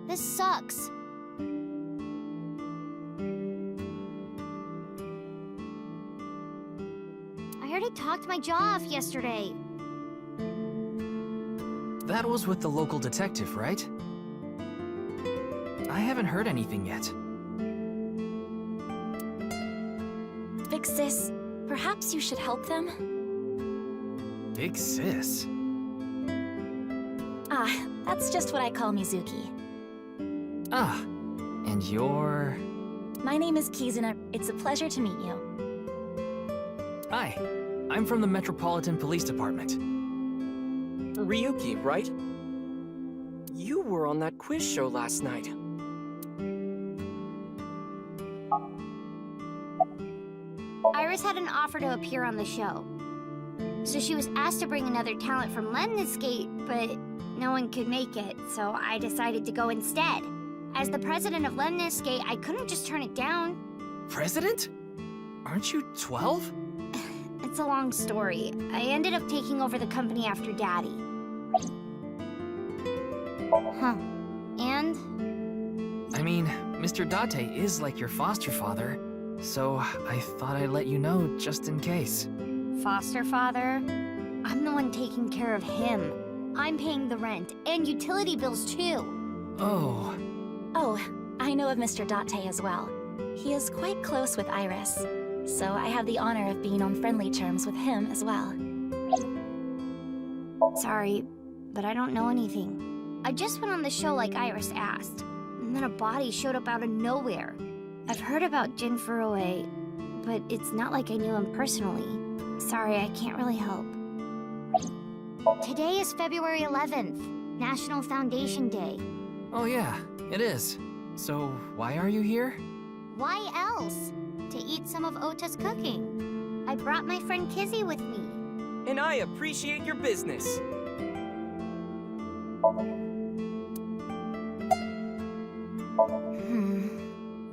This sucks. I already talked my jaw off yesterday. That was with the local detective, right? I haven't heard anything yet. Big Sis, perhaps you should help them? Big Sis? Ah, that's just what I call Mizuki. Ah, and you're... My name is Kizuna. It's a pleasure to meet you. Hi, I'm from the Metropolitan Police Department. Ryuki, right? You were on that quiz show last night. Iris had an offer to appear on the show. So she was asked to bring another talent from Lemniscate, but no one could make it, so I decided to go instead. As the president of Lemniscate, I couldn't just turn it down. President? Aren't you 12? It's a long story. I ended up taking over the company after Daddy. Huh. And? I mean, Mr. Date is like your foster father, so I thought I'd let you know just in case. Foster father? I'm the one taking care of him. I'm paying the rent and utility bills too. Oh. Oh, I know of Mr. Date as well. He is quite close with Iris, so I have the honor of being on friendly terms with him as well. Sorry, but I don't know anything. I just went on the show like Iris asked, and then a body showed up out of nowhere. I've heard about Jin Furue, but it's not like I knew him personally. Sorry, I can't really help. Today is February 11th, National Foundation Day. Oh yeah, it is. So, why are you here? Why else? To eat some of Ota's cooking. I brought my friend Kizzy with me. And I appreciate your business.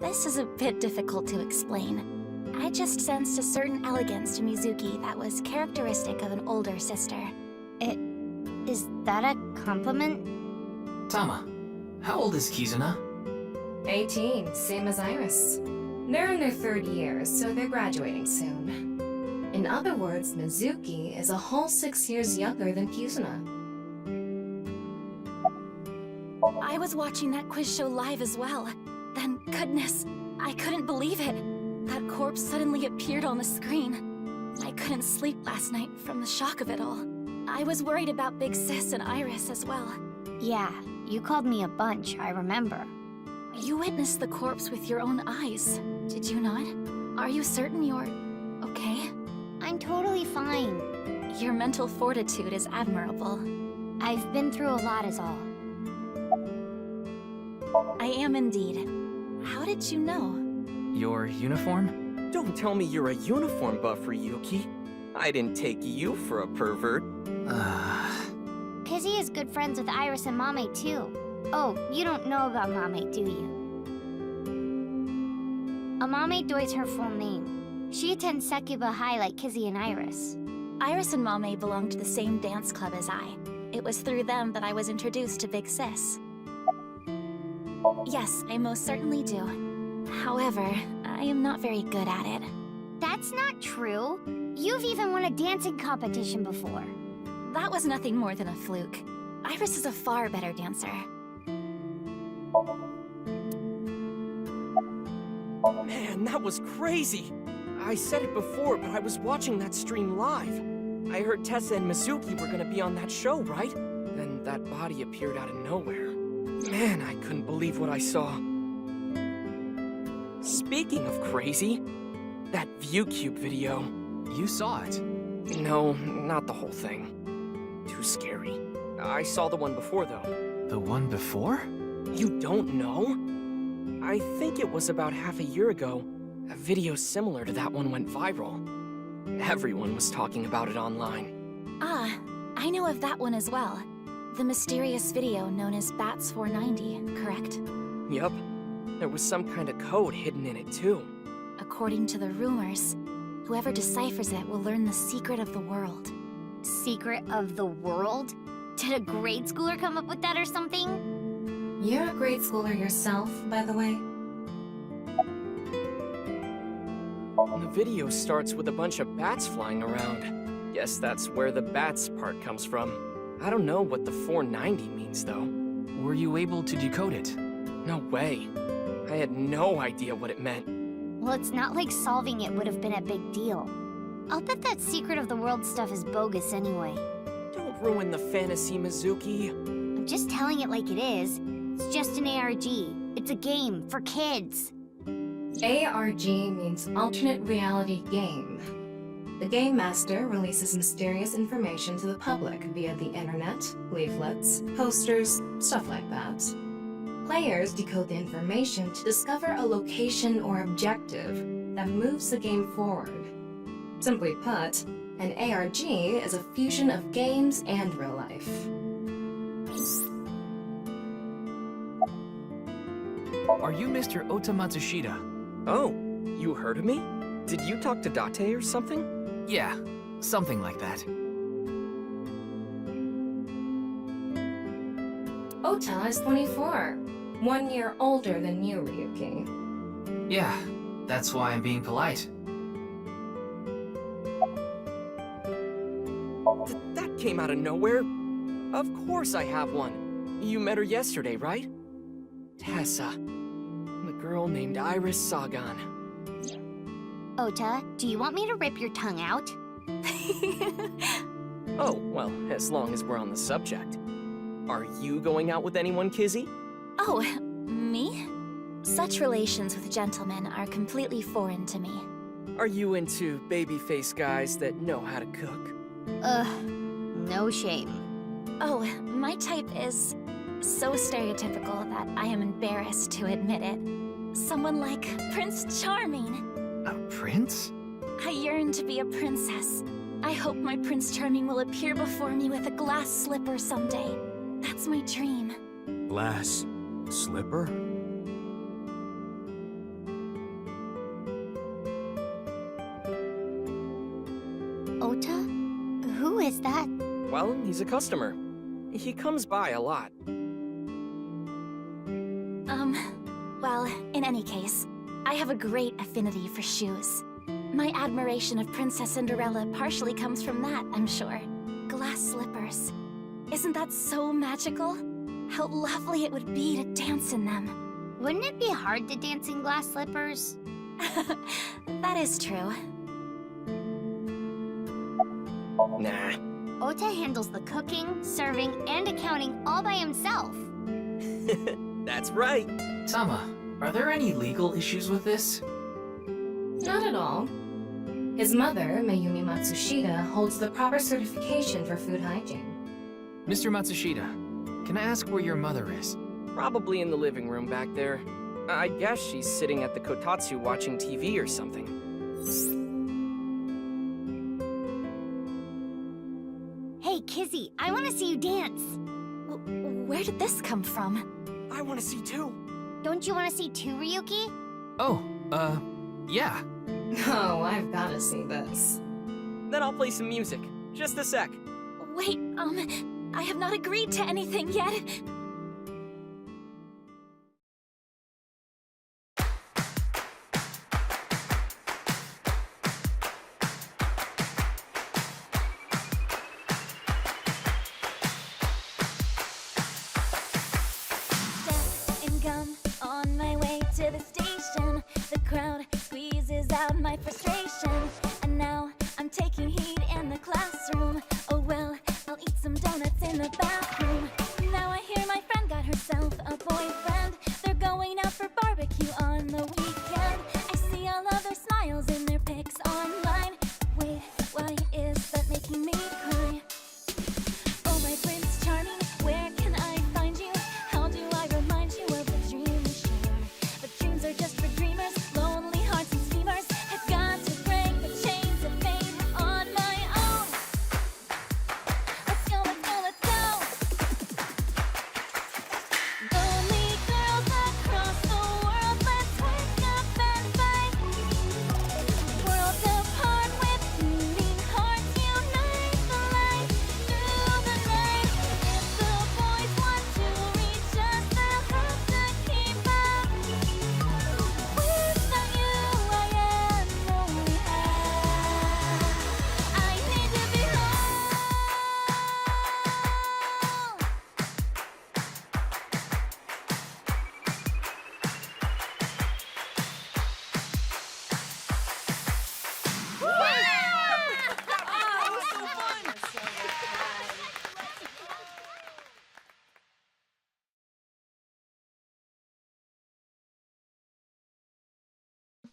This is a bit difficult to explain. I just sensed a certain elegance to Mizuki that was characteristic of an older sister. Is that a compliment? Tama, how old is Kizuna? 18, same as Iris. They're in their third year, so they're graduating soon. In other words, Mizuki is a whole 6 years younger than Kizuna. I was watching that quiz show live as well. Then, goodness, I couldn't believe it. That corpse suddenly appeared on the screen. I couldn't sleep last night from the shock of it all. I was worried about Big Sis and Iris as well. Yeah, you called me a bunch, I remember. You witnessed the corpse with your own eyes, did you not? Are you certain you're okay? I'm totally fine. Your mental fortitude is admirable. I've been through a lot is all. I am indeed. How did you know? Your uniform? Don't tell me you're a uniform buff, Ryuki. I didn't take you for a pervert. Kizzy is good friends with Iris and Mame too. Oh, you don't know about Mame, do you? Amame Doi's her full name. She attends Sekuba High like Kizzy and Iris. Iris and Mame belong to the same dance club as I. It was through them that I was introduced to Big Sis. Yes, I most certainly do. However, I am not very good at it. That's not true. You've even won a dancing competition before. That was nothing more than a fluke. Iris is a far better dancer. Man, that was crazy. I said it before, but I was watching that stream live. I heard Tessa and Mizuki were gonna be on that show, right? Then that body appeared out of nowhere. Man, I couldn't believe what I saw. Speaking of crazy, that ViewCube video. You saw it. No, not the whole thing. Too scary. I saw the one before, though. The one before? You don't know? I think it was about half a year ago. A video similar to that one went viral. Everyone was talking about it online. Ah, I know of that one as well. The mysterious video known as Bats 490, correct? Yup. There was some kind of code hidden in it, too. According to the rumors, whoever deciphers it will learn the secret of the world. Secret of the world? Did a grade schooler come up with that or something? You're a grade schooler yourself, by the way. The video starts with a bunch of bats flying around. Guess that's where the bats part comes from. I don't know what the 490 means, though. Were you able to decode it? No way. I had no idea what it meant. Well, it's not like solving it would have been a big deal. I'll bet that secret of the world stuff is bogus anyway. Don't ruin the fantasy, Mizuki. I'm just telling it like it is. It's just an ARG. It's a game for kids. ARG means Alternate Reality Game. The Game Master releases mysterious information to the public via the internet, leaflets, posters, stuff like that. Players decode the information to discover a location or objective that moves the game forward. Simply put, an ARG is a fusion of games and real life. Are you Mr. Ota Matsushita? Oh, you heard of me? Did you talk to Date or something? Yeah, something like that. Ota is 24, 1 year older than you, Ryuki. Yeah, that's why I'm being polite. That came out of nowhere. Of course I have one. You met her yesterday, right? Tessa. The girl named Iris Sagan. Ota, do you want me to rip your tongue out? Oh, well, as long as we're on the subject. Are you going out with anyone, Kizzy? Oh, me? Such relations with gentlemen are completely foreign to me. Are you into baby-faced guys that know how to cook? Ugh, no shame. Oh, my type is so stereotypical that I am embarrassed to admit it. Someone like Prince Charming. A prince? I yearn to be a princess. I hope my Prince Charming will appear before me with a glass slipper someday. That's my dream. Glass slipper? Ota? Who is that? Well, he's a customer. He comes by a lot. Well, in any case, I have a great affinity for shoes. My admiration of Princess Cinderella partially comes from that, I'm sure. Glass slippers. Isn't that so magical? How lovely it would be to dance in them. Wouldn't it be hard to dance in glass slippers? That is true. Nah. Ota handles the cooking, serving, and accounting all by himself. That's right. Tama, are there any legal issues with this? Not at all. His mother, Mayumi Matsushita, holds the proper certification for food hygiene. Mr. Matsushita, can I ask where your mother is? Probably in the living room back there. I guess she's sitting at the kotatsu watching TV or something. Hey, Kizzy, I want to see you dance. Where did this come from? I want to see too. Don't you want to see too, Ryuki? Oh, yeah. Oh, I've gotta see this. Then I'll play some music. Just a sec. Wait, I have not agreed to anything yet. Step and gum on my way to the station. The crowd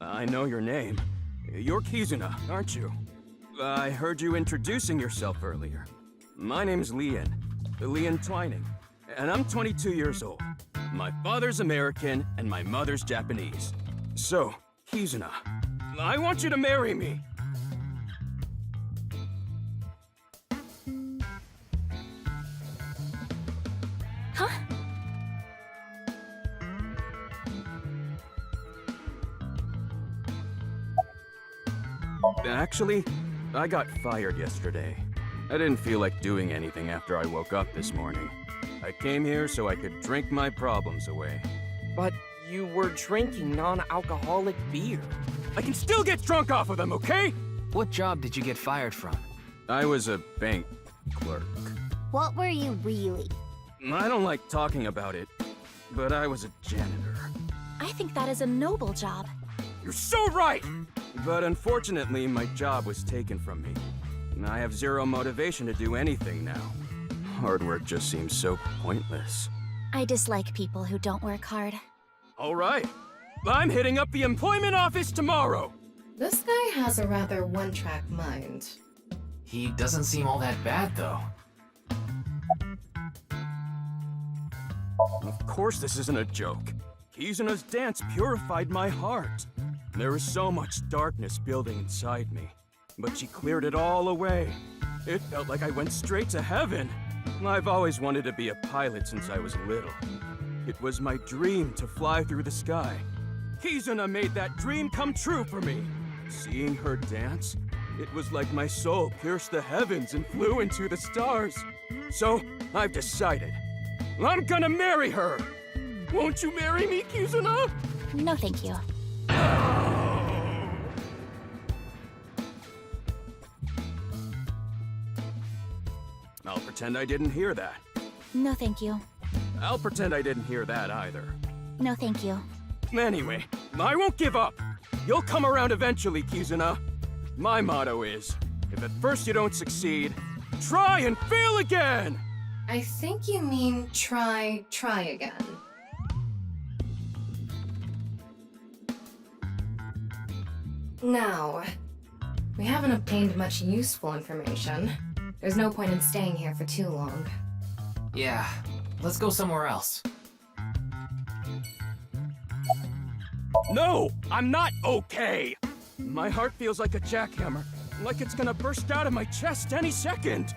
I know your name. You're Kizuna, aren't you? I heard you introducing yourself earlier. My name's Leon Twining, and I'm 22 years old. My father's American, and my mother's Japanese. So, Kizuna, I want you to marry me. Huh? Actually, I got fired yesterday. I didn't feel like doing anything after I woke up this morning. I came here so I could drink my problems away. But you were drinking non-alcoholic beer. I can still get drunk off of them, okay? What job did you get fired from? I was a bank clerk. What were you really? I don't like talking about it, but I was a janitor. I think that is a noble job. You're so right! But unfortunately, my job was taken from me. I have zero motivation to do anything now. Hard work just seems so pointless. I dislike people who don't work hard. All right. I'm hitting up the employment office tomorrow! This guy has a rather one-track mind. He doesn't seem all that bad, though. Of course this isn't a joke. Kizuna's dance purified my heart. There was so much darkness building inside me, but she cleared it all away. It felt like I went straight to heaven. I've always wanted to be a pilot since I was little. It was my dream to fly through the sky. Kizuna made that dream come true for me. Seeing her dance, it was like my soul pierced the heavens and flew into the stars. So, I've decided. I'm gonna marry her! Won't you marry me, Kizuna? No, thank you. I'll pretend I didn't hear that. No, thank you. I'll pretend I didn't hear that either. No, thank you. Anyway, I won't give up. You'll come around eventually, Kizuna. My motto is, if at first you don't succeed, try and fail again! I think you mean try again. Now, we haven't obtained much useful information. There's no point in staying here for too long. Yeah, let's go somewhere else. No, I'm not okay! My heart feels like a jackhammer, like it's gonna burst out of my chest any second.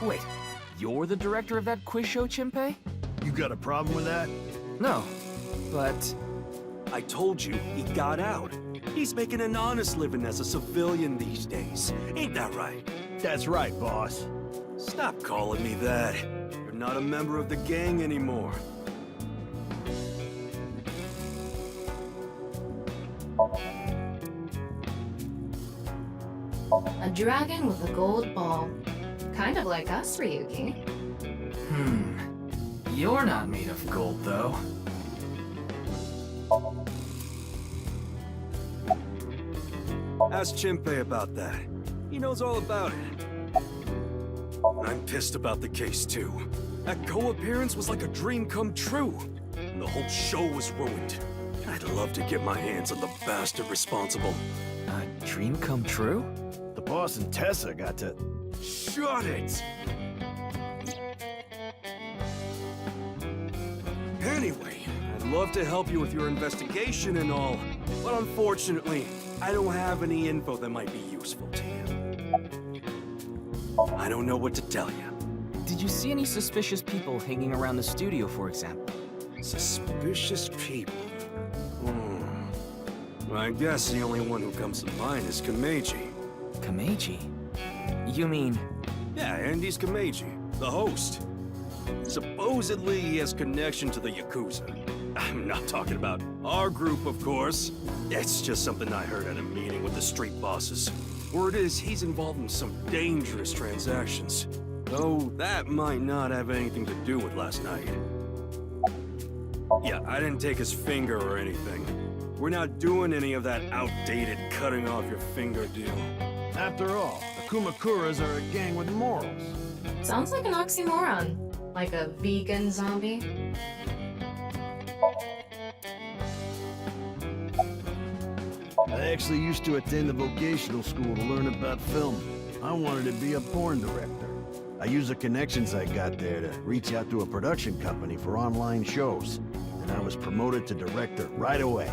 Wait, you're the director of that quiz show, Chimpei? You got a problem with that? No, but... I told you, he got out. He's making an honest living as a civilian these days. Ain't that right? That's right, boss. Stop calling me that. You're not a member of the gang anymore. A dragon with a gold ball. Kind of like us, Ryuki. You're not made of gold, though. Ask Chimpei about that. He knows all about it. I'm pissed about the case, too. That co-appearance was like a dream come true. And the whole show was ruined. I'd love to get my hands on the bastard responsible. A dream come true? The boss and Tessa got to... Shut it! Anyway, I'd love to help you with your investigation and all, but unfortunately, I don't have any info that might be useful to you. I don't know what to tell you. Did you see any suspicious people hanging around the studio, for example? Suspicious people. I guess the only one who comes to mind is Kameji. Kameji? You mean Yeah, and he's Kameji, the host. Supposedly, he has connection to the Yakuza. I'm not talking about our group, of course. It's just something I heard at a meeting with the street bosses. Word is, he's involved in some dangerous transactions. Though that might not have anything to do with last night. Yeah, I didn't take his finger or anything. We're not doing any of that outdated cutting off your finger deal. After all, the Kumakuras are a gang with morals. Sounds like an oxymoron. Like a vegan zombie. I actually used to attend a vocational school to learn about film. I wanted to be a porn director. I used the connections I got there to reach out to a production company for online shows, and I was promoted to director right away.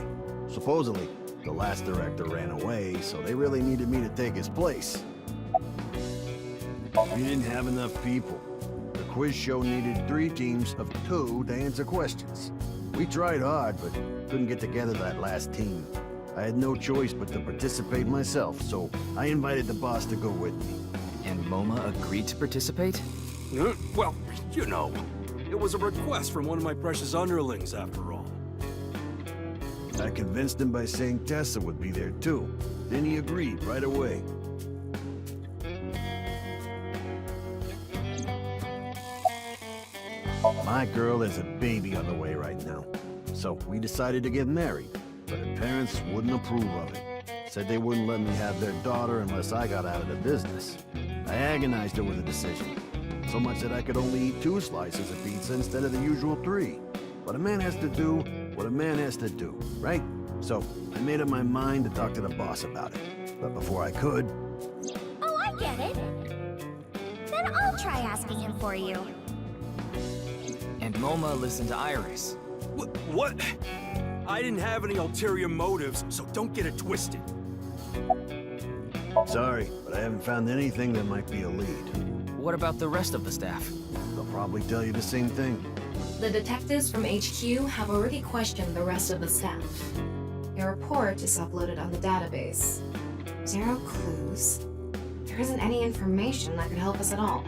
Supposedly, the last director ran away, so they really needed me to take his place. We didn't have enough people. The quiz show needed 3 teams of 2 to answer questions. We tried hard, but couldn't get together that last team. I had no choice but to participate myself, so I invited the boss to go with me. And MoMA agreed to participate? Well, you know, it was a request from one of my precious underlings, after all. I convinced him by saying Tessa would be there too. Then he agreed right away. My girl has a baby on the way right now. So we decided to get married, but her parents wouldn't approve of it. Said they wouldn't let me have their daughter unless I got out of the business. I agonized over the decision, so much that I could only eat 2 slices of pizza instead of the usual 3. But a man has to do what a man has to do, right? So I made up my mind to talk to the boss about it. But before I could... Oh, I get it. Then I'll try asking him for you. And MoMA listened to Iris. What? I didn't have any ulterior motives, so don't get it twisted. Sorry, but I haven't found anything that might be a lead. What about the rest of the staff? They'll probably tell you the same thing. The detectives from HQ have already questioned the rest of the staff. Your report is uploaded on the database. 0 clues. There isn't any information that could help us at all.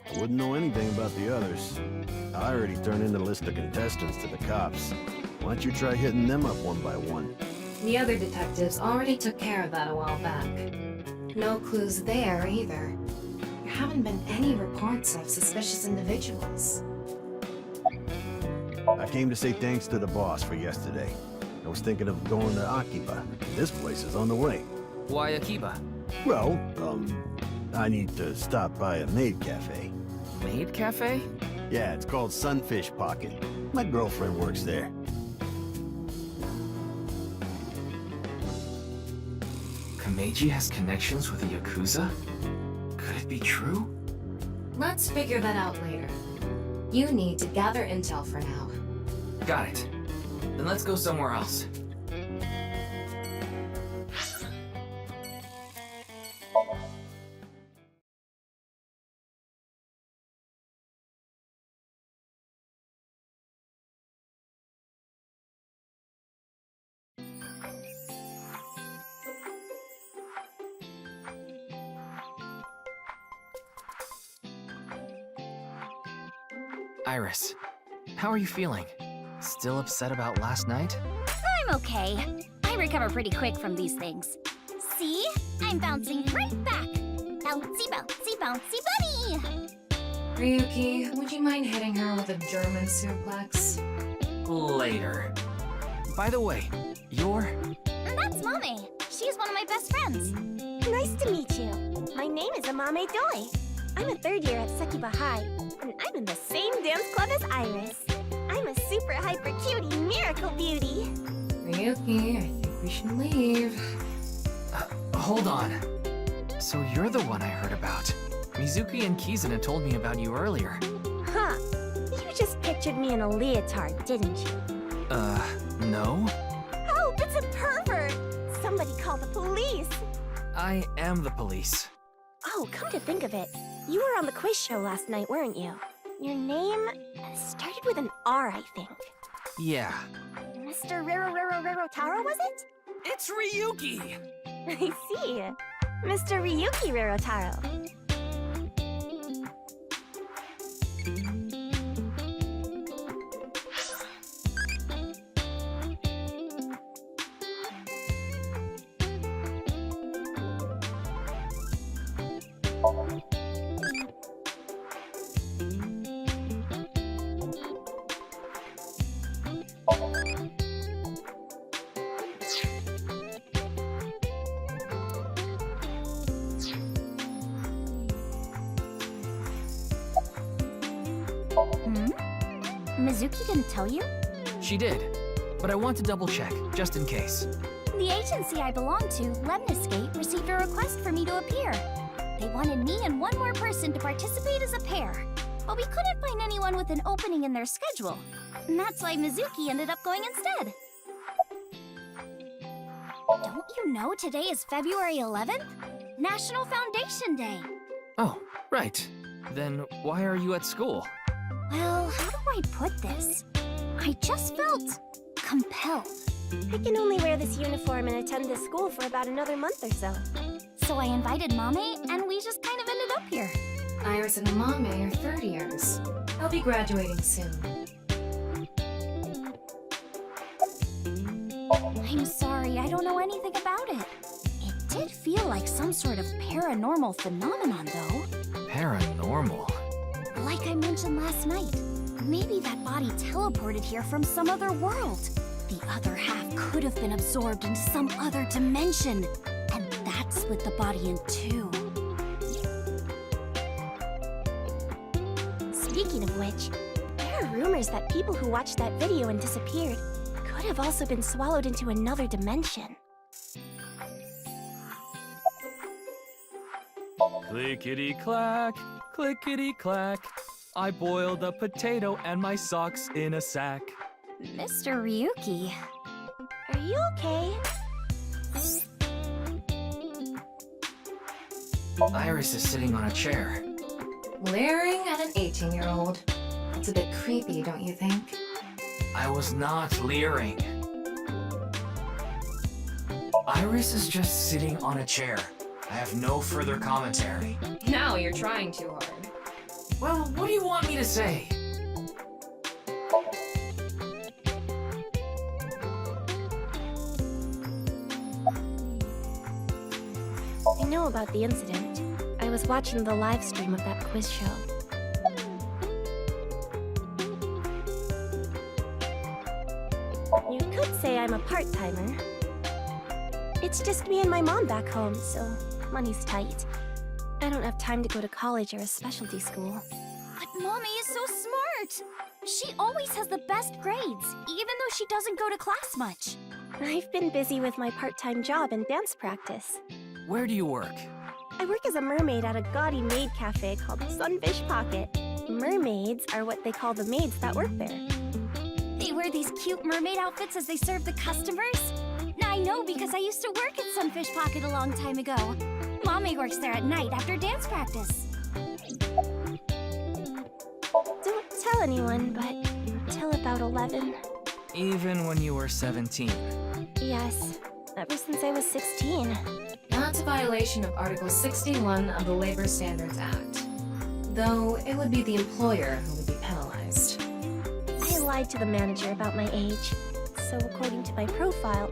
I wouldn't know anything about the others. I already turned in the list of contestants to the cops. Why don't you try hitting them up one by one? The other detectives already took care of that a while back. No clues there either. There haven't been any reports of suspicious individuals. I came to say thanks to the boss for yesterday. I was thinking of going to Akiba. This place is on the way. Why Akiba? Well, I need to stop by a maid cafe. Maid Cafe? Yeah, it's called Sunfish Pocket. My girlfriend works there. Kameji has connections with the Yakuza? Could it be true? Let's figure that out later. You need to gather intel for now. Got it. Then let's go somewhere else. Iris, how are you feeling? Still upset about last night? I'm okay. I recover pretty quick from these things. See? I'm bouncing right back. Bouncy, bouncy, bouncy bunny! Ryuki, would you mind hitting her with a German suplex? Later. By the way, you're... That's Mame. She's one of my best friends. Nice to meet you. My name is Amame Doi. I'm a 3rd year at Sekiba High, and I'm in the same dance club as Iris. I'm a super hyper cutie miracle beauty. Ryuki, I think we should leave. Hold on. So you're the one I heard about. Mizuki and Kizuna told me about you earlier. Huh. You just pictured me in a leotard, didn't you? No? Help! It's a pervert! Somebody call the police! I am the police. Oh, come to think of it, You were on the quiz show last night, weren't you? Your name started with an R, I think. Yeah. Mr. Rarotaro, was it? It's Ryuki! I see. Mr. Ryuki Rarotaro. Mizuki didn't tell you? She did, but I want to double check, just in case. The agency I belong to, Lemniscape, received a request for me to appear. They wanted me and one more person to participate as a pair, but we couldn't find anyone with an opening in their schedule. And that's why Mizuki ended up going instead. Don't you know today is February 11th? National Foundation Day. Oh, right. Then why are you at school? Well, how do I put this? I just felt compelled. I can only wear this uniform and attend this school for about another month or so. So I invited Mame, and we just kind of ended up here. Iris and Amame are third years. They'll be graduating soon. I'm sorry, I don't know anything about it. It did feel like some sort of paranormal phenomenon, though. Paranormal? Like I mentioned last night, maybe that body teleported here from some other world. The other half could have been absorbed into some other dimension, and that split the body in two. Speaking of which, there are rumors that people who watched that video and disappeared could have also been swallowed into another dimension. Clickety-clack, clickety-clack. I boiled a potato and my socks in a sack. Mr. Ryuki. Are you okay? Iris is sitting on a chair. Leering at an 18-year-old. It's a bit creepy, don't you think? I was not leering. Iris is just sitting on a chair. I have no further commentary. Now you're trying too hard. Well, what do you want me to say? I know about the incident. I was watching the live stream of that quiz show. You could say I'm a part-timer. It's just me and my mom back home, so money's tight. I don't have time to go to college or a specialty school. But Mommy is so smart! She always has the best grades, even though she doesn't go to class much. I've been busy with my part-time job and dance practice. Where do you work? I work as a mermaid at a gaudy maid cafe called Sunfish Pocket. Mermaids are what they call the maids that work there. They wear these cute mermaid outfits as they serve the customers? I know because I used to work at Sunfish Pocket a long time ago. Mommy works there at night after dance practice. Don't tell anyone, but until about 11. Even when you were 17. Yes, ever since I was 16. That's a violation of Article 61 of the Labor Standards Act. Though it would be the employer who would be penalized. I lied to the manager about my age. So according to my profile,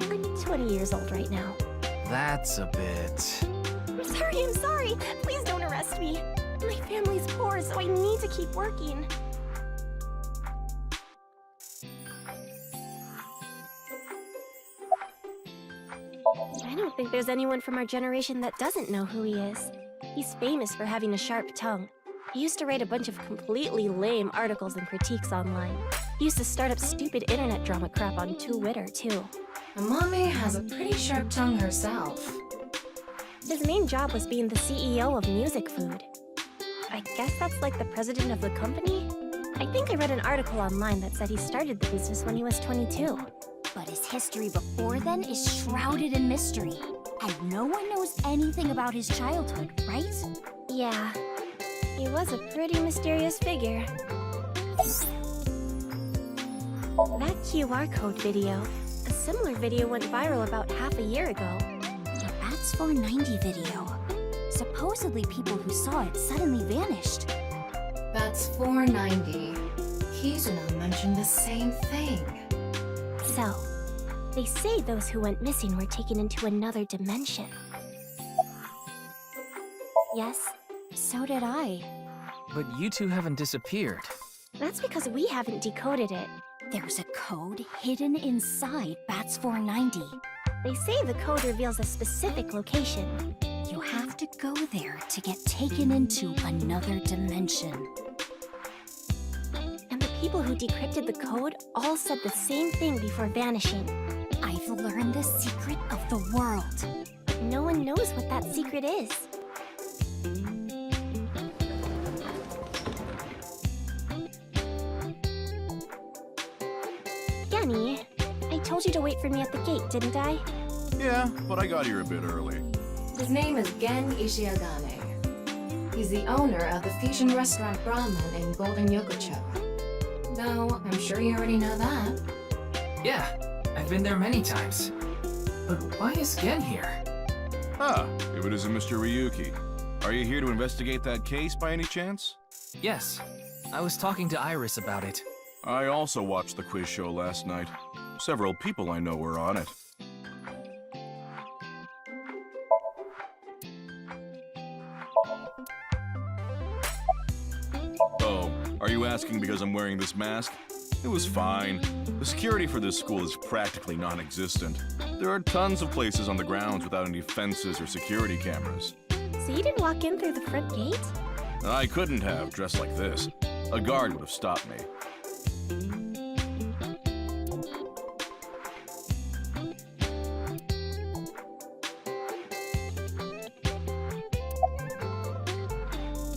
I'm 20 years old right now. That's a bit... I'm sorry! Please don't arrest me! My family's poor, so I need to keep working. I don't think there's anyone from our generation that doesn't know who he is. He's famous for having a sharp tongue. He used to write a bunch of completely lame articles and critiques online. He used to start up stupid internet drama crap on Twitter, too. Amame has a pretty sharp tongue herself. His main job was being the CEO of Music Food. I guess that's like the president of the company? I think I read an article online that said he started the business when he was 22. But his history before then is shrouded in mystery. And no one knows anything about his childhood, right? Yeah, he was a pretty mysterious figure. That QR code video. A similar video went viral about half a year ago. The Bats 490 video. Supposedly people who saw it suddenly vanished. That's 490. Kizuno mentioned the same thing. So, they say those who went missing were taken into another dimension. Yes, So did I. But you two haven't disappeared. that's because we haven't decoded it. There's a code hidden inside Bats 490. They say the code reveals a specific location. You have to go there to get taken into another dimension. And the people who decrypted the code all said the same thing before vanishing. I've learned the secret of the world. No one knows what that secret is. Genny, I told you to wait for me at the gate, didn't I? Yeah, but I got here a bit early. His name is Gen Ishiagane. He's the owner of the fusion restaurant Brahman in Golden Yokocho. No, I'm sure you already know that. Yeah, I've been there many times. But why is Gen here? Ah, if it isn't Mr. Ryuki. Are you here to investigate that case by any chance? Yes, I was talking to Iris about it. I also watched the quiz show last night. Several people I know were on it. Oh, are you asking because I'm wearing this mask? It was fine. The security for this school is practically non-existent. There are tons of places on the grounds without any fences or security cameras. So you didn't walk in through the front gate? I couldn't have, dressed like this. A guard would have stopped me.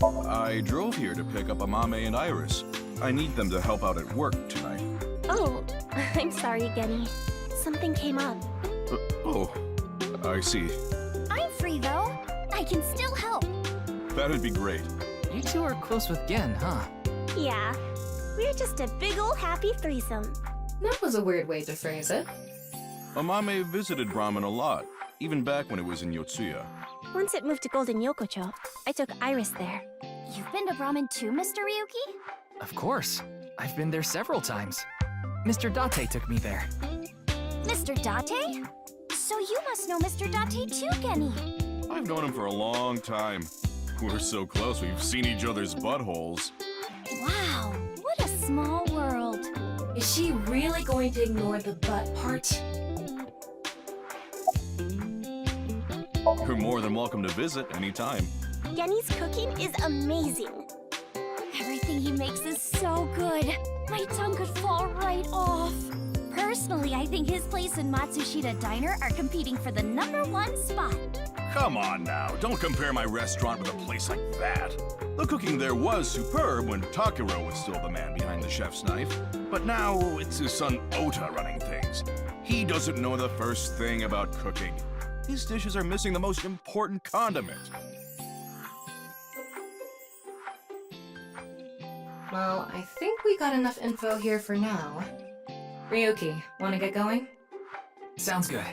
I drove here to pick up Amame and Iris. I need them to help out at work tonight. Oh, I'm sorry, Genny. Something came up. Oh, I see. I'm free though. I can still help. That'd be great. You two are close with Gen, huh? Yeah, we're just a big ol' happy threesome. That was a weird way to phrase it. Amame visited Brahman a lot, even back when it was in Yotsuya. Once it moved to Golden Yokocho, I took Iris there. You've been to Brahman too, Mr. Ryuki? Of course. I've been there several times. Mr. Date took me there. Mr. Date? So you must know Mr. Date too, Genny. I've known him for a long time. We're so close, we've seen each other's buttholes. Wow, what a small world. Is she really going to ignore the butt part? You're more than welcome to visit anytime. Genny's cooking is amazing. Everything he makes is so good. My tongue could fall right off. Personally, I think his place and Matsushita Diner are competing for the #1 spot. Come on now, don't compare my restaurant with a place like that. The cooking there was superb when Takiro was still the man behind the chef's knife. But now it's his son Ota running things. He doesn't know the first thing about cooking. His dishes are missing the most important condiment. Well, I think we got enough info here for now. Ryuki, wanna get going? Sounds good.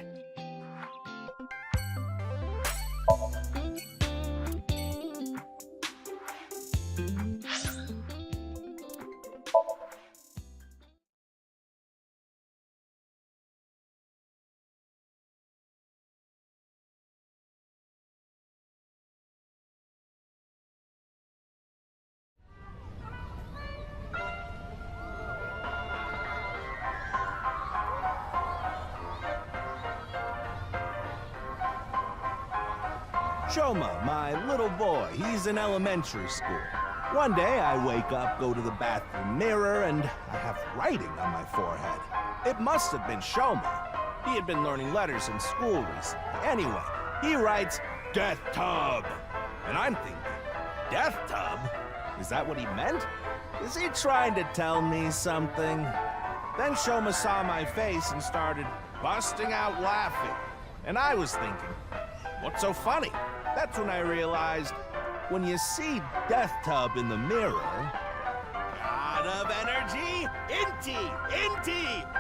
Shoma, my little boy, he's in elementary school. One day I wake up, go to the bathroom mirror, and I have writing on my forehead. It must have been Shoma. He had been learning letters in school recently. Anyway, he writes, Death Tub. And I'm thinking, Death Tub? Is that what he meant? Is he trying to tell me something? Then Shoma saw my face and started busting out laughing. And I was thinking, what's so funny? That's when I realized when you see Death Tub in the mirror... God of energy, Inti,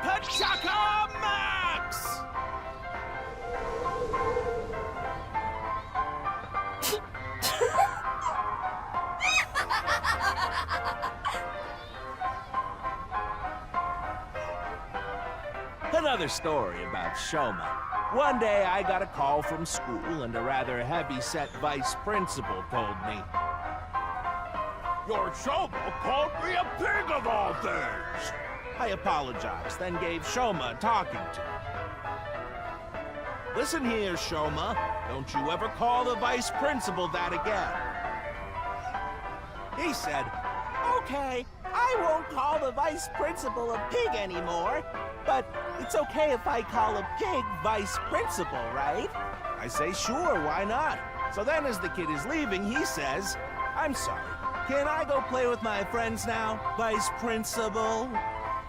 Pachaka Max! Another story about Shoma. One day I got a call from school and a rather heavy-set vice principal told me, "Your Shoma called me a pig of all things!" I apologized, then gave Shoma a talking to. "Listen here, Shoma. Don't you ever call the vice principal that again." He said, "Okay, I won't call the vice principal a pig anymore, but it's okay if I call a pig vice principal, right?" I say, "Sure, why not?" So then as the kid is leaving, he says, "I'm sorry, can I go play with my friends now, vice principal?"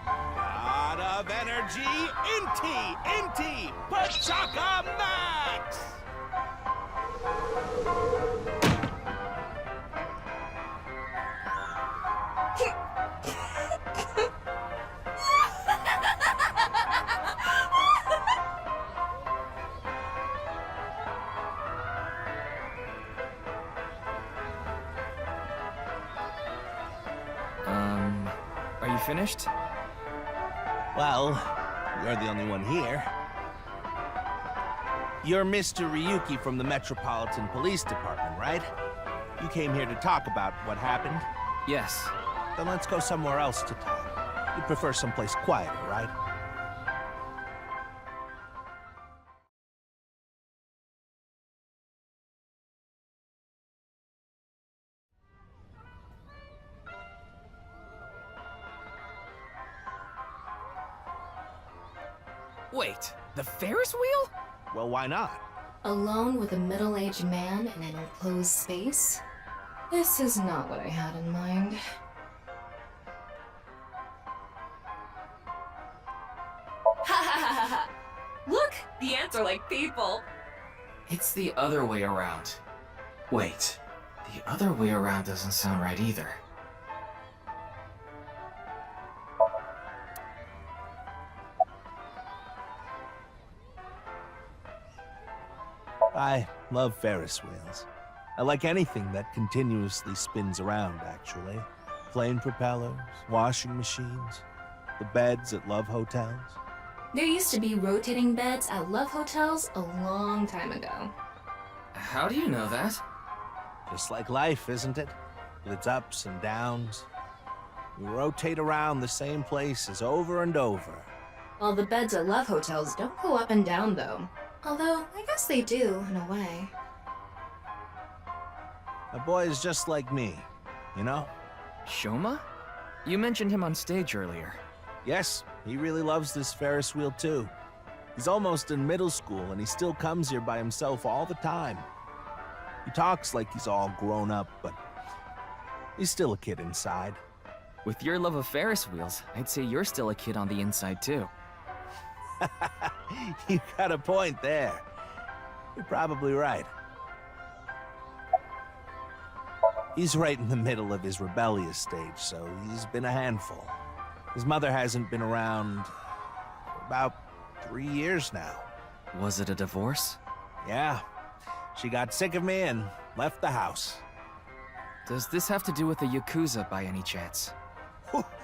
God of energy, Inti, Pachaka Max! Are you finished? Well, you're the only one here. You're Mr. Ryuki from the Metropolitan Police Department, right? You came here to talk about what happened? Yes. Then let's go somewhere else to talk. You prefer someplace quieter, right? Wait, the Ferris wheel? Well, why not? Alone with a middle-aged man in an enclosed space? This is not what I had in mind. Look, the ants are like people. It's the other way around. Wait, the other way around doesn't sound right either. I love Ferris wheels. I like anything that continuously spins around, actually. Plane propellers, washing machines, the beds at love hotels. There used to be rotating beds at love hotels a long time ago. How do you know that? Just like life, isn't it? With its ups and downs. We rotate around the same places over and over. Well, the beds at love hotels don't go up and down, though. Although, I guess they do, in a way. My boy is just like me, you know? Shoma? You mentioned him on stage earlier. Yes, he really loves this Ferris wheel too. He's almost in middle school and he still comes here by himself all the time. He talks like he's all grown up, but he's still a kid inside. With your love of Ferris wheels, I'd say you're still a kid on the inside too. You got a point there. You're probably right. He's right in the middle of his rebellious stage, so he's been a handful. His mother hasn't been around for about 3 years now. Was it a divorce? Yeah. She got sick of me and left the house. Does this have to do with the Yakuza by any chance?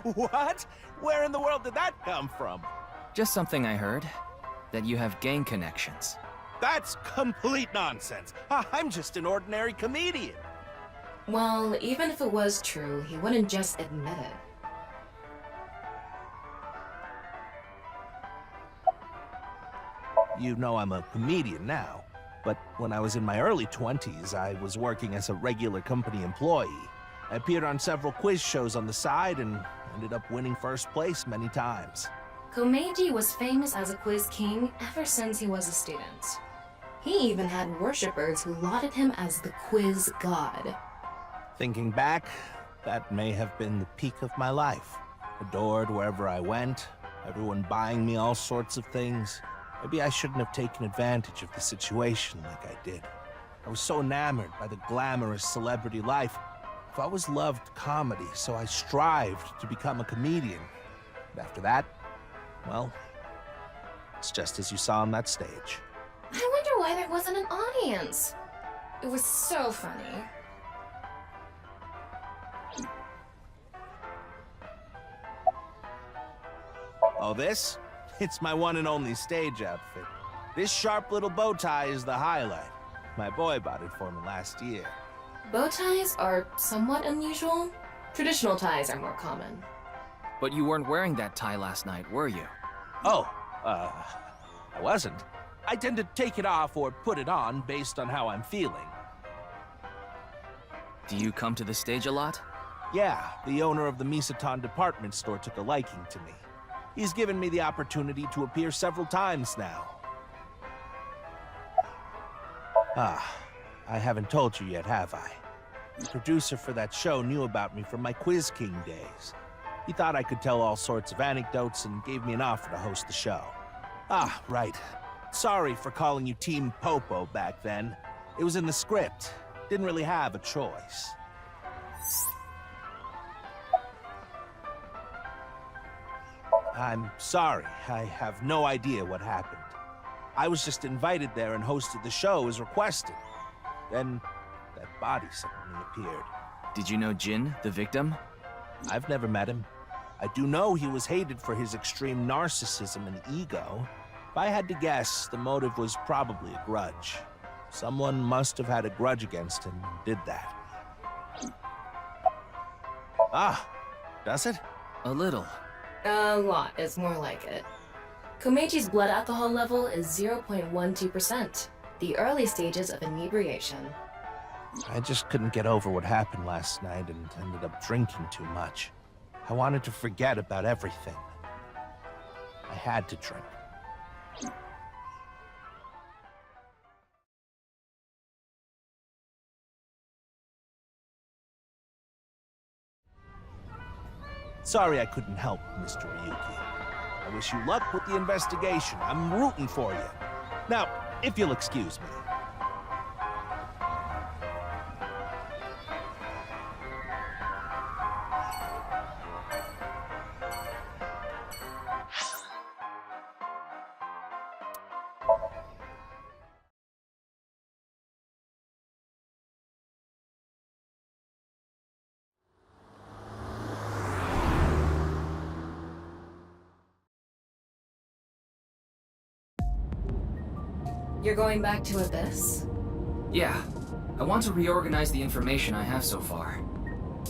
What? Where in the world did that come from? Just something I heard. That you have gang connections. That's complete nonsense. I'm just an ordinary comedian. Well, even if it was true, he wouldn't just admit it. You know I'm a comedian now, but when I was in my early 20s, I was working as a regular company employee. I appeared on several quiz shows on the side and ended up winning first place many times. Komeiji was famous as a quiz king ever since he was a student. He even had worshippers who lauded him as the quiz god. Thinking back, that may have been the peak of my life. Adored wherever I went, everyone buying me all sorts of things. Maybe I shouldn't have taken advantage of the situation like I did. I was so enamored by the glamorous celebrity life. I've always loved comedy, so I strived to become a comedian. But after that, well, it's just as you saw on that stage. I wonder why there wasn't an audience. It was so funny. Oh, this? It's my one and only stage outfit. This sharp little bow tie is the highlight. My boy bought it for me last year. Bow ties are somewhat unusual. Traditional ties are more common. But you weren't wearing that tie last night, were you? Oh, I wasn't. I tend to take it off or put it on based on how I'm feeling. Do you come to the stage a lot? Yeah, the owner of the Misaton department store took a liking to me. He's given me the opportunity to appear several times now. I haven't told you yet, have I? The producer for that show knew about me from my Quiz King days. He thought I could tell all sorts of anecdotes and gave me an offer to host the show. Ah, right. Sorry for calling you Team Popo back then. It was in the script. Didn't really have a choice. I'm sorry. I have no idea what happened. I was just invited there and hosted the show as requested. Then, that body suddenly appeared. Did you know Jin, the victim? I've never met him. I do know he was hated for his extreme narcissism and ego. If I had to guess, the motive was probably a grudge. Someone must have had a grudge against him and did that. Ah, does it? A little. A lot is more like it. Komechi's blood alcohol level is 0.12%, the early stages of inebriation. I just couldn't get over what happened last night and ended up drinking too much. I wanted to forget about everything. I had to drink. Sorry I couldn't help, Mr. Ryuki. I wish you luck with the investigation. I'm rooting for you. Now, if you'll excuse me. You're going back to Abyss? Yeah. I want to reorganize the information I have so far.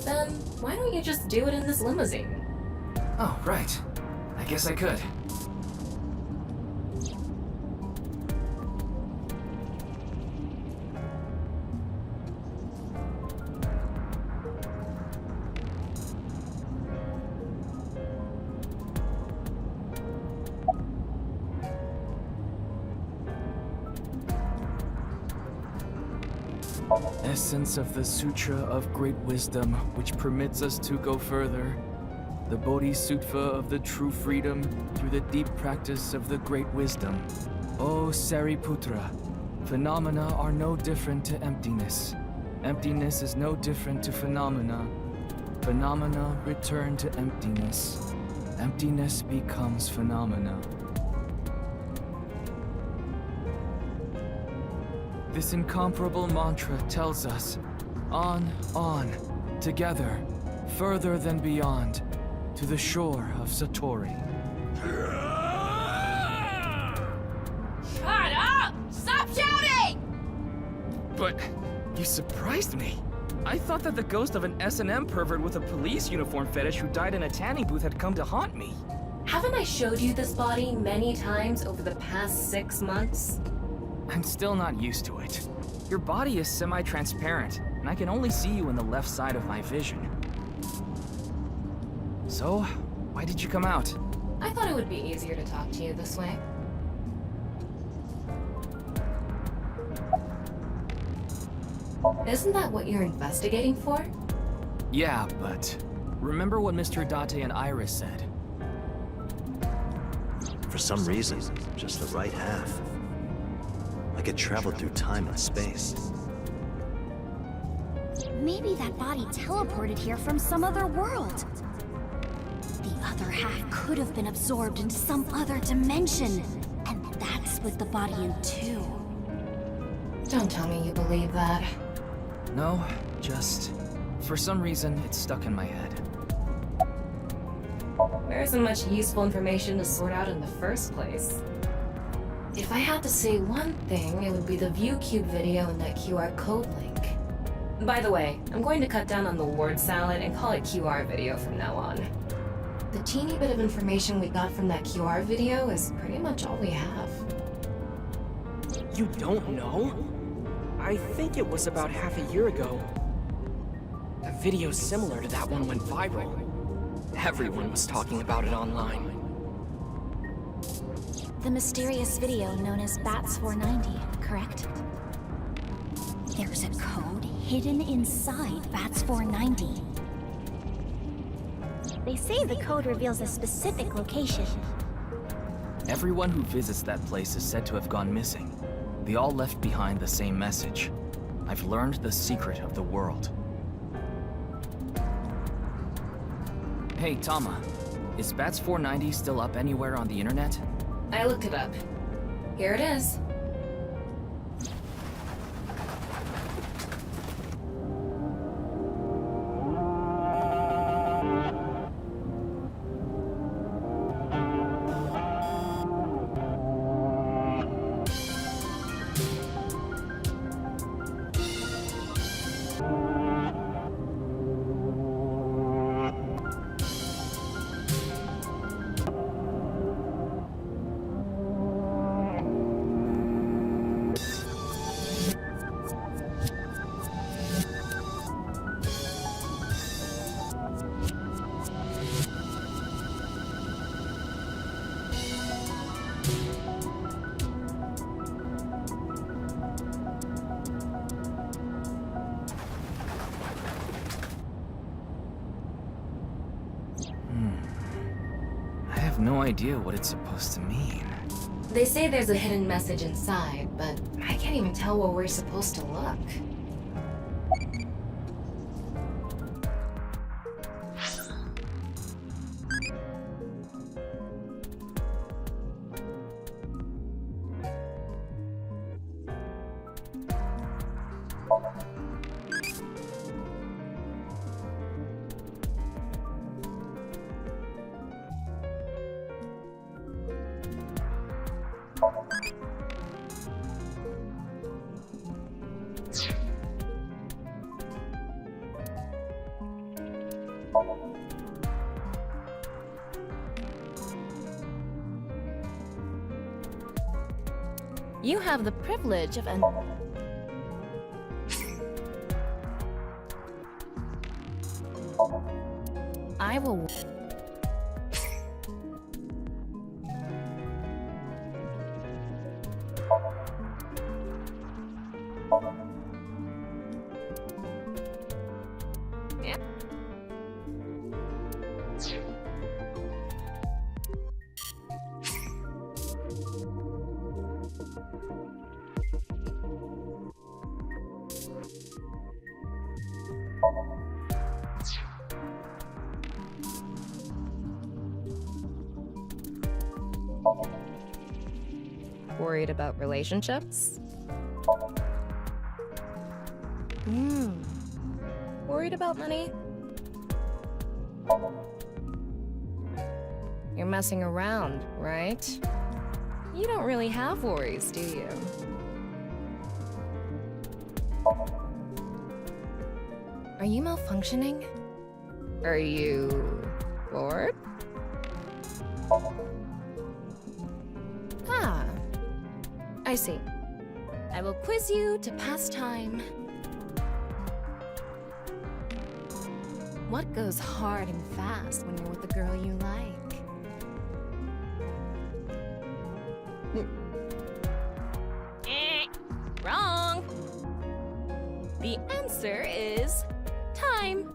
Then why don't you just do it in this limousine? Oh, right. I guess I could. Essence of the Sutra of Great Wisdom, which permits us to go further. The Bodhisattva of the true freedom through the deep practice of the Great Wisdom. O Sariputra, phenomena are no different to emptiness. Emptiness is no different to phenomena. Phenomena return to emptiness. Emptiness becomes phenomena. This incomparable mantra tells us, on, together, further than beyond, to the shore of Satori. Shut up! Stop shouting! But you surprised me. I thought that the ghost of an S&M pervert with a police uniform fetish who died in a tanning booth had come to haunt me. Haven't I showed you this body many times over the past 6 months? I'm still not used to it. Your body is semi-transparent, and I can only see you in the left side of my vision. So, why did you come out? I thought it would be easier to talk to you this way. Isn't that what you're investigating for? Yeah, but remember what Mr. Date and Iris said? For some reason, just the right half. Like it traveled through time and space. Maybe that body teleported here from some other world. The other half could have been absorbed into some other dimension, and that split the body in two. Don't tell me you believe that. No, just... for some reason, it's stuck in my head. There isn't much useful information to sort out in the first place. If I had to say one thing, it would be the ViewCube video and that QR code link. By the way, I'm going to cut down on the word salad and call it QR video from now on. The teeny bit of information we got from that QR video is pretty much all we have. You don't know? I think it was about half a year ago. A video similar to that one went viral. Everyone was talking about it online. The mysterious video known as Bats 490, correct? There's a code hidden inside Bats 490. They say the code reveals a specific location. Everyone who visits that place is said to have gone missing. They all left behind the same message. I've learned the secret of the world. Hey, Tama. Is Bats 490 still up anywhere on the internet? I looked it up. Here it is. I have no idea what it's supposed to mean. They say there's a hidden message inside, but I can't even tell where we're supposed to look. You have the privilege of I will... Yeah. Worried about relationships? Worried about money? You're messing around, right? You don't really have worries, do you? Are you malfunctioning? Are you bored? Ah, I see. I will quiz you to pass time. What goes hard and fast when you're with the girl you like? Wrong! The answer is time.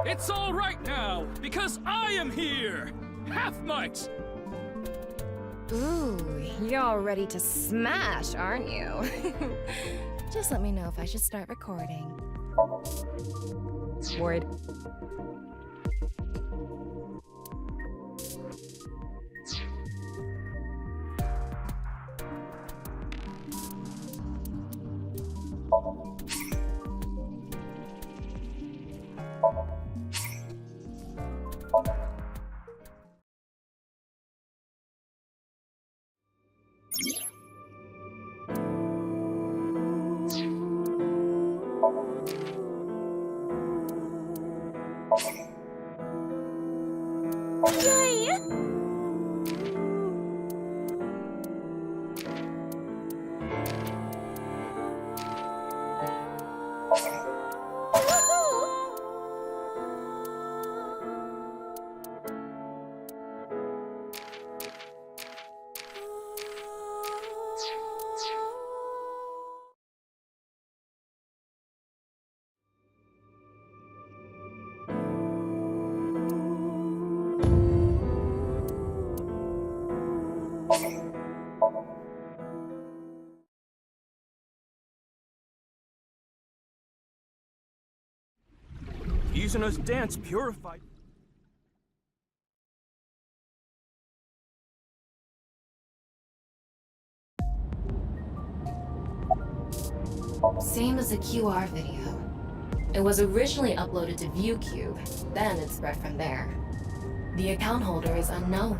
It's all right now, because I am here! Half-Might! Ooh, you're all ready to smash, aren't you? Just let me know if I should start recording. Word. Kizuna dance purified. Same as the QR video. It was originally uploaded to ViewCube, then it spread from there. The account holder is unknown.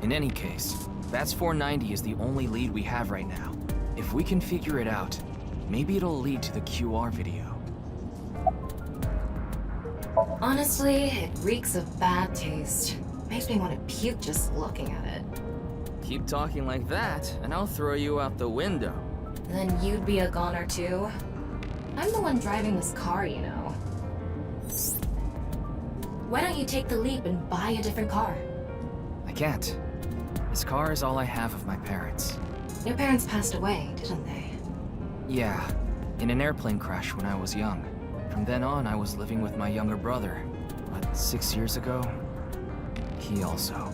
In any case, Bats 490 is the only lead we have right now. If we can figure it out, maybe it'll lead to the QR video. Honestly, it reeks of bad taste. Makes me want to puke just looking at it. Keep talking like that, and I'll throw you out the window. Then you'd be a goner too? I'm the one driving this car, you know. Why don't you take the leap and buy a different car? I can't. This car is all I have of my parents. Your parents passed away, didn't they? Yeah, in an airplane crash when I was young. From then on, I was living with my younger brother. But 6 years ago, he also.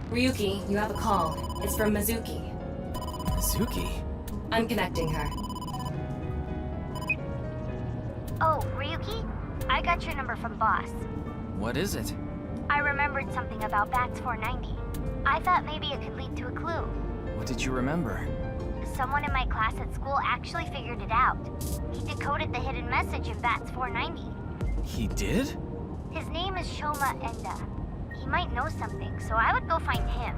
Ryuki, you have a call. It's from Mizuki. Mizuki? I'm connecting her. Oh, Ryuki? I got your number from Boss. What is it? I remembered something about Bats 490. I thought maybe it could lead to a clue. What did you remember? Someone in my class at school actually figured it out. He decoded the hidden message in Bats 490. He did? His name is Shoma Enda. He might know something, so I would go find him.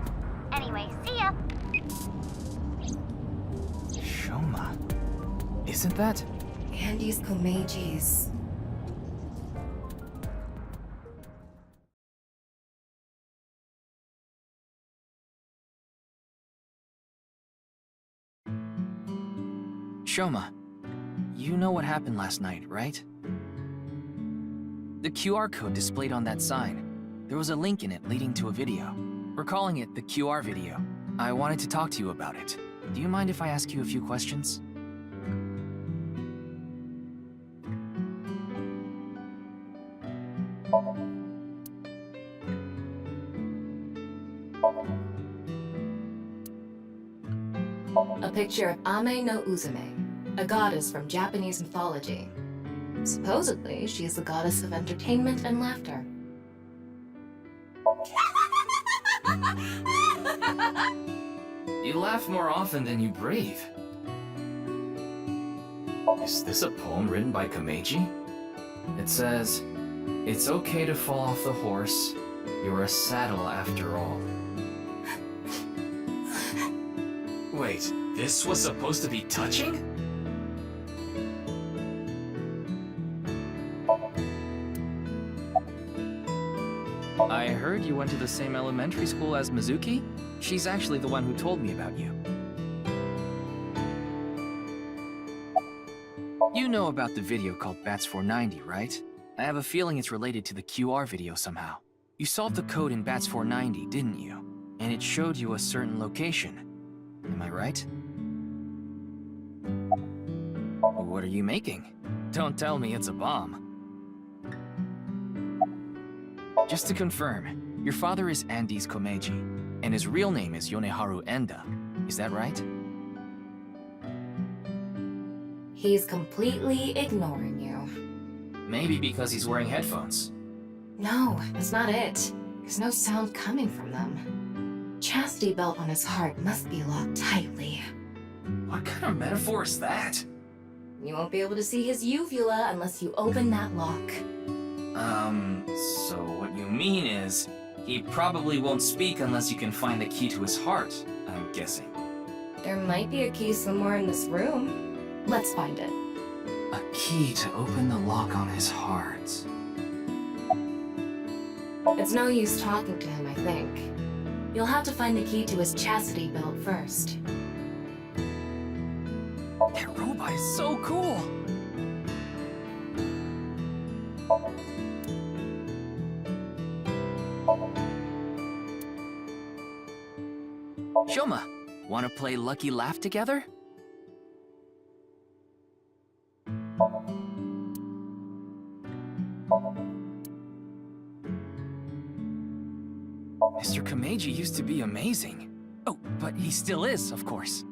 Anyway, see ya! Shoma. Isn't that? Andy's Komeiji's. Shoma, you know what happened last night, right? The QR code displayed on that sign. There was a link in it leading to a video. We're calling it the QR video. I wanted to talk to you about it. Do you mind if I ask you a few questions? A picture of Ame no Uzume, a goddess from Japanese mythology. Supposedly, she is the goddess of entertainment and laughter. You laugh more often than you breathe. Is this a poem written by Komeiji? It says, "It's okay to fall off the horse. You're a saddle after all." Wait, this was supposed to be touching? I heard you went to the same elementary school as Mizuki? She's actually the one who told me about you. You know about the video called Bats 490, right? I have a feeling it's related to the QR video somehow. You solved the code in Bats 490, didn't you? And it showed you a certain location. Am I right? What are you making? Don't tell me it's a bomb. Just to confirm, your father is Andes Komeiji, and his real name is Yoneharu Enda. Is that right? He's completely ignoring you. Maybe because he's wearing headphones. No, that's not it. There's no sound coming from them. Chastity belt on his heart must be locked tightly. What kind of metaphor is that? You won't be able to see his uvula unless you open that lock. So what you mean is, he probably won't speak unless you can find the key to his heart, I'm guessing. There might be a key somewhere in this room. Let's find it. A key to open the lock on his heart. It's no use talking to him, I think. You'll have to find the key to his chastity belt first. That robot is so cool! Shoma, wanna play Lucky Laugh together? Mr. Komeiji used to be amazing. Oh, but he still is, of course.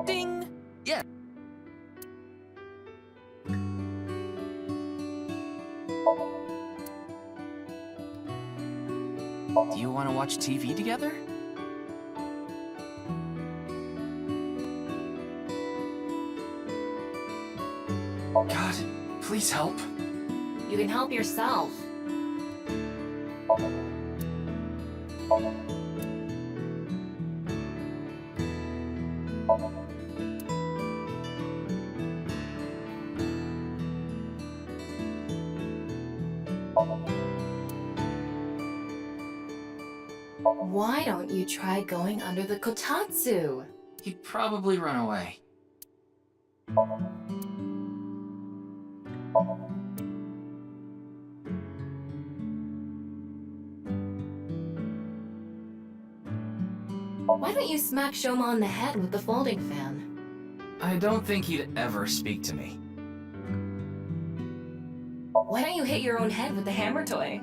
Ding! Yeah. Do you want to watch TV together? God, please help. You can help yourself. Why don't you try going under the kotatsu? He'd probably run away. Why don't you smack Shoma on the head with the folding fan? I don't think he'd ever speak to me. Why don't you hit your own head with the hammer toy?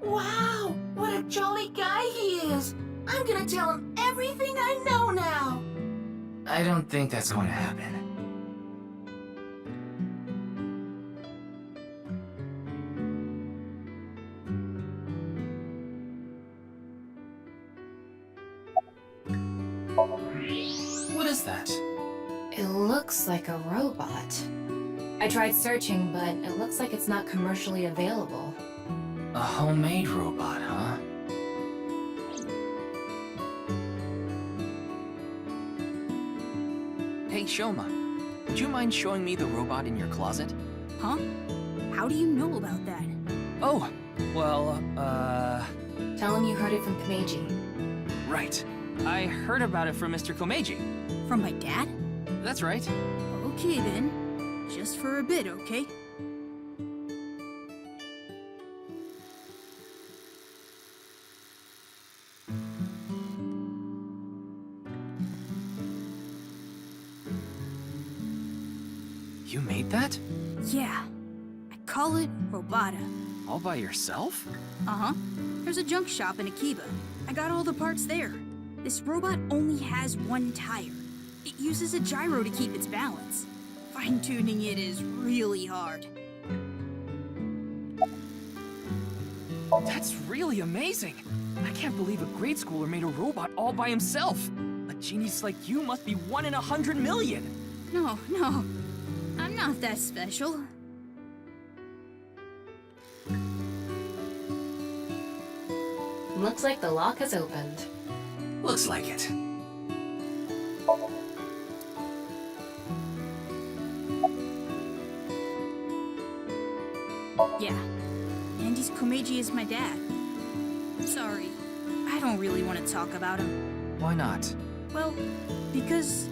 Wow, what a jolly guy he is. I'm gonna tell him everything I know now. I don't think that's going to happen. What is that? It looks like a robot. I tried searching, but it looks like it's not commercially available. A homemade robot, huh? Hey, Shoma, would you mind showing me the robot in your closet? Huh? How do you know about that? Oh, well, Tell him you heard it from Komeiji. right. I heard about it from Mr. Komeiji. From my dad? That's right. Okay then. Just for a bit, okay? You made that? Yeah. I call it nirvanA. All by yourself? Uh-huh. There's a junk shop in Akiba. I got all the parts there. This robot only has one tire. It uses a gyro to keep its balance. Fine-tuning it is really hard. That's really amazing. I can't believe a grade schooler made a robot all by himself. A genius like you must be 1 in 100 million. No. I'm not that special. Looks like the lock has opened. Looks like it. Yeah. Andy's Komeiji is my dad. Sorry, I don't really want to talk about him. Why not? Well, because...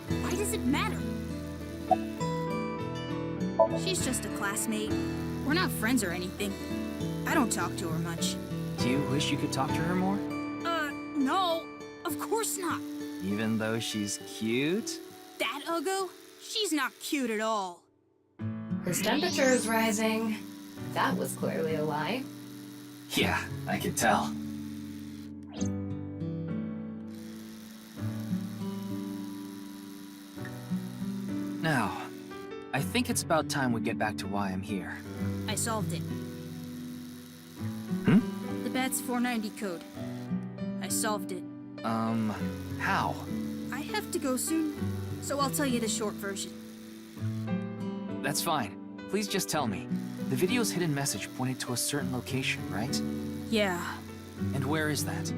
Why does it matter? She's just a classmate. We're not friends or anything. I don't talk to her much. Do you wish you could talk to her more? No. Of course not. Even though she's cute? That Uggo? She's not cute at all. His temperature is rising. That was clearly a lie. Yeah, I could tell. Now, I think it's about time we get back to why I'm here. I solved it. Hmm? The Bat's 490 code. I solved it. How? I have to go soon, so I'll tell you the short version. That's fine. Please just tell me. The video's hidden message pointed to a certain location, right? Yeah. And where is that?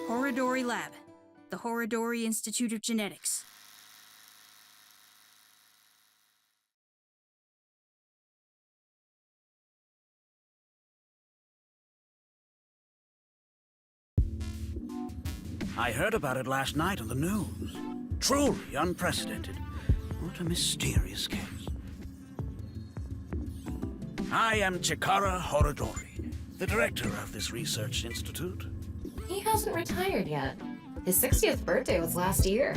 Horodori Lab. The Horodori Institute of Genetics. I heard about it last night on the news. Truly unprecedented. What a mysterious case. I am Chikara Horodori, the director of this research institute. He hasn't retired yet. His 60th birthday was last year.